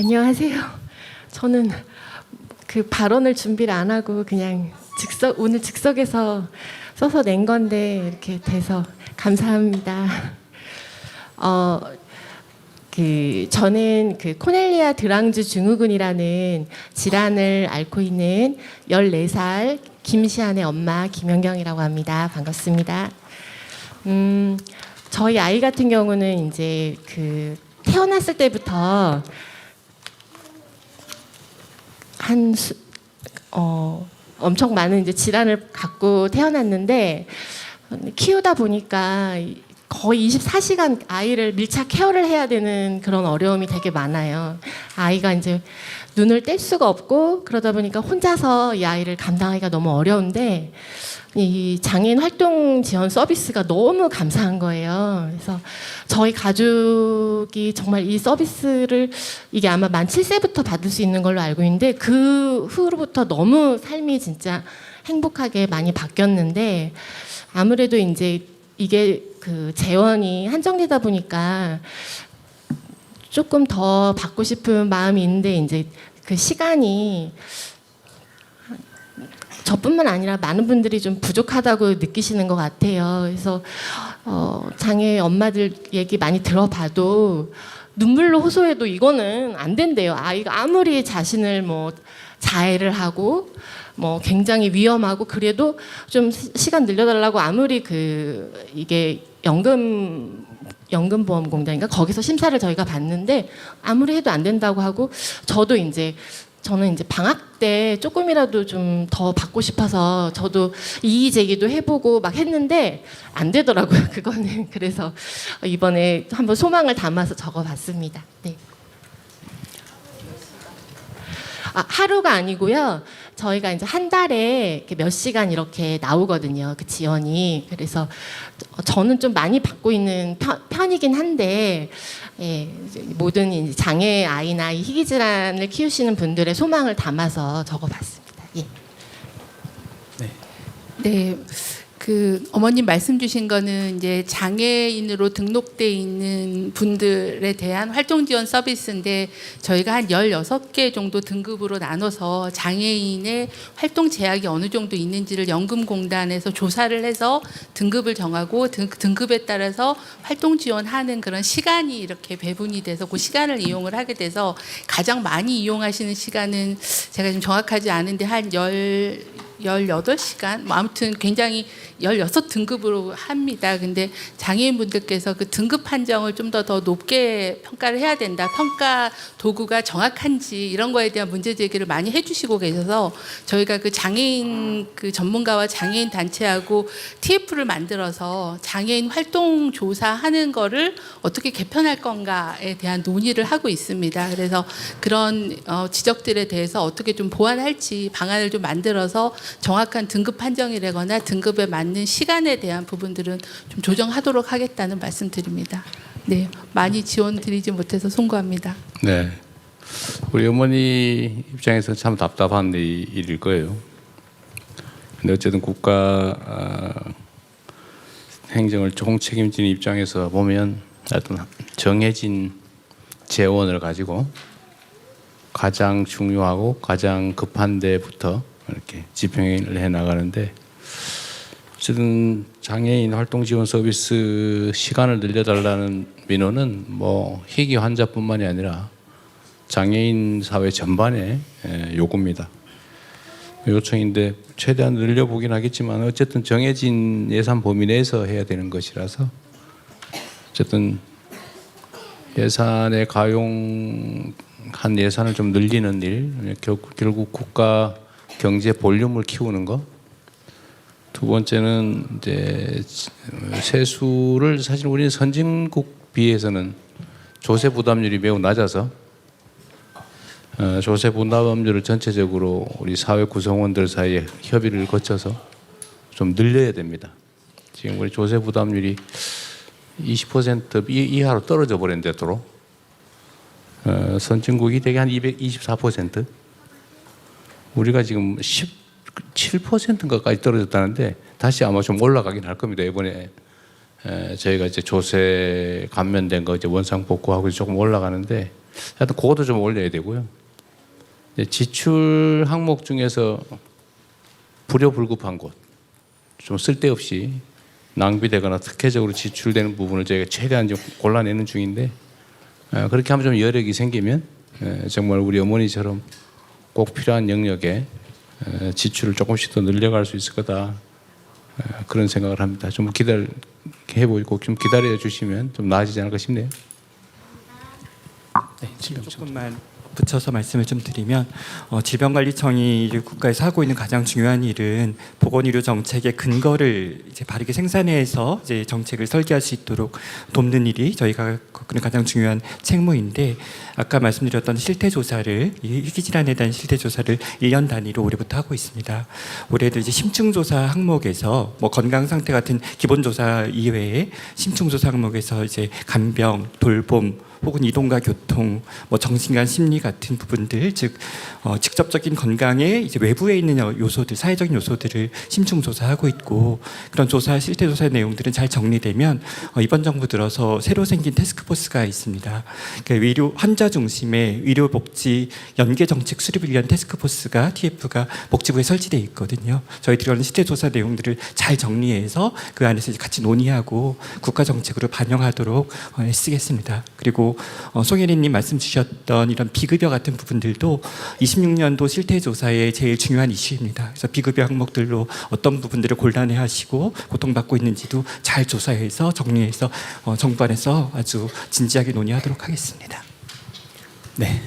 안녕하세요. 저는 그 발언을 준비를 안 하고 그냥 오늘 즉석에서 써서 낸 건데 이렇게 돼서 감사합니다. 저는 그 코넬리아 드랑즈 증후군이라는 질환을 앓고 있는 14살 김시안의 엄마 김연경이라고 합니다. 반갑습니다. 저희 아이 같은 경우는 이제 그 태어났을 때부터 엄청 많은 이제 질환을 갖고 태어났는데 키우다 보니까 거의 24시간 아이를 밀착 케어를 해야 되는 그런 어려움이 되게 많아요. 아이가 이제 눈을 뗄 수가 없고 그러다 보니까 혼자서 이 아이를 감당하기가 너무 어려운데 이 장애인 활동 지원 서비스가 너무 감사한 거예요. 그래서 저희 가족이 정말 이 서비스를 이게 아마 만 7세부터 받을 수 있는 걸로 알고 있는데 그 후로부터 너무 삶이 진짜 행복하게 많이 바뀌었는데 아무래도 이제 이게 그 재원이 한정되다 보니까 조금 더 받고 싶은 마음이 있는데 이제 그 시간이 저뿐만 아니라 많은 분들이 좀 부족하다고 느끼시는 것 같아요. 그래서 장애 엄마들 얘기 많이 들어봐도 눈물로 호소해도 이거는 안 된대요. 아이가 아무리 자신을 뭐 자해를 하고 뭐 굉장히 위험하고 그래도 좀 시간 늘려달라고 아무리 이게 연금보험공단인가 거기서 심사를 저희가 받는데 아무리 해도 안 된다고 하고 저는 이제 방학 때 조금이라도 좀 더 받고 싶어서 저도 이의 제기도 해보고 막 했는데 안 되더라고요. 그거는 그래서 이번에 한번 소망을 담아서 적어봤습니다. 네. 하루가 아니고요. 저희가 이제 한 달에 이렇게 몇 시간 이렇게 나오거든요. 그 지원이. 그래서 저는 좀 많이 받고 있는 편이긴 한데 모든 이제 장애 아이나 이 희귀 질환을 키우시는 분들의 소망을 담아서 적어봤습니다. 예. 네. 그 어머님 말씀 주신 거는 이제 장애인으로 등록돼 있는 분들에 대한 활동 지원 서비스인데 저희가 한 16개 정도 등급으로 나눠서 장애인의 활동 제약이 어느 정도 있는지를 연금공단에서 조사를 해서 등급을 정하고 등급에 따라서 활동 지원하는 그런 시간이 이렇게 배분이 돼서 그 시간을 이용을 하게 돼서 가장 많이 이용하시는 시간은 제가 좀 정확하지 않은데 한 18시간 뭐 아무튼 굉장히 16등급으로 합니다. 근데 장애인분들께서 그 등급 판정을 좀 더 높게 평가를 해야 된다. 평가 도구가 정확한지 이런 거에 대한 문제 제기를 많이 해주시고 계셔서 저희가 그 장애인 그 전문가와 장애인 단체하고 TF를 만들어서 장애인 활동 조사하는 거를 어떻게 개편할 건가에 대한 논의를 하고 있습니다. 그래서 그런 지적들에 대해서 어떻게 좀 보완할지 방안을 좀 만들어서 정확한 등급 판정이라거나 등급에 맞는 시간에 대한 부분들은 좀 조정하도록 하겠다는 말씀드립니다. 네, 많이 지원 드리지 못해서 송구합니다. 네, 우리 어머니 입장에서 참 답답한 일일 거예요. 근데 어쨌든 국가 행정을 조금 책임지는 입장에서 보면 어떤 정해진 재원을 가지고 가장 중요하고 가장 급한 데부터 이렇게 집행을 해 나가는데 어쨌든 장애인 활동 지원 서비스 시간을 늘려달라는 민원은 뭐 희귀 환자뿐만이 아니라 장애인 사회 전반의 요구입니다. 요청인데 최대한 늘려보긴 하겠지만 어쨌든 정해진 예산 범위 내에서 해야 되는 것이라서 어쨌든 예산에 가용한 예산을 좀 늘리는 일, 결국 국가 경제 볼륨을 키우는 거. 두 번째는 이제 세수를 사실 우리는 선진국 비해서는 조세 부담률이 매우 낮아서 조세 부담률을 전체적으로 우리 사회 구성원들 사이에 협의를 거쳐서 좀 늘려야 됩니다. 지금 우리 조세 부담률이 20% 이하로 떨어져 버렸는데 도로 선진국이 대개 한 224%. 우리가 지금 17%인가까지 떨어졌다는데 다시 아마 좀 올라가긴 할 겁니다. 이번에 저희가 이제 조세 감면된 거 이제 원상 복구하고 조금 올라가는데 하여튼 그것도 좀 올려야 되고요. 이제 지출 항목 중에서 불효불급한 곳, 좀 쓸데없이 낭비되거나 특혜적으로 지출되는 부분을 저희가 최대한 좀 골라내는 중인데, 그렇게 하면 좀 여력이 생기면 정말 우리 어머니처럼 꼭 필요한 영역에 지출을 조금씩 더 늘려갈 수 있을 거다, 그런 생각을 합니다. 좀 해보고 좀 기다려 주시면 좀 나아지지 않을까 싶네요. 네, 조금만 붙여서 말씀을 좀 드리면 질병관리청이 국가에서 하고 있는 가장 중요한 일은 보건의료 정책의 근거를 이제 바르게 생산해서 이제 정책을 설계할 수 있도록 돕는 일이 저희가 겪는 가장 중요한 책무인데, 아까 말씀드렸던 실태조사를, 희귀질환에 대한 실태조사를 1년 단위로 올해부터 하고 있습니다. 올해도 이제 심층조사 항목에서 뭐 건강 상태 같은 기본조사 이외에 심층조사 항목에서 이제 간병, 돌봄 혹은 이동과 교통, 뭐 정신과 심리 같은 부분들, 즉 직접적인 건강에 이제 외부에 있는 요소들, 사회적인 요소들을 심층 조사하고 있고, 그런 조사, 실태 조사 내용들은 잘 정리되면 이번 정부 들어서 새로 생긴 태스크포스가 있습니다. 그러니까 의료 환자 중심의 의료복지 연계 정책 수립을 위한 태스크포스가 TF가 복지부에 설치되어 있거든요. 저희들이 하는 실태 조사 내용들을 잘 정리해서 그 안에서 같이 논의하고 국가 정책으로 반영하도록 쓰겠습니다. 그리고 송혜리님 말씀 주셨던 이런 비급여 같은 부분들도 26년도 실태조사의 제일 중요한 이슈입니다. 그래서 비급여 항목들로 어떤 부분들을 골라내하시고 고통받고 있는지도 잘 조사해서 정리해서 정부 안에서 아주 진지하게 논의하도록 하겠습니다. 네,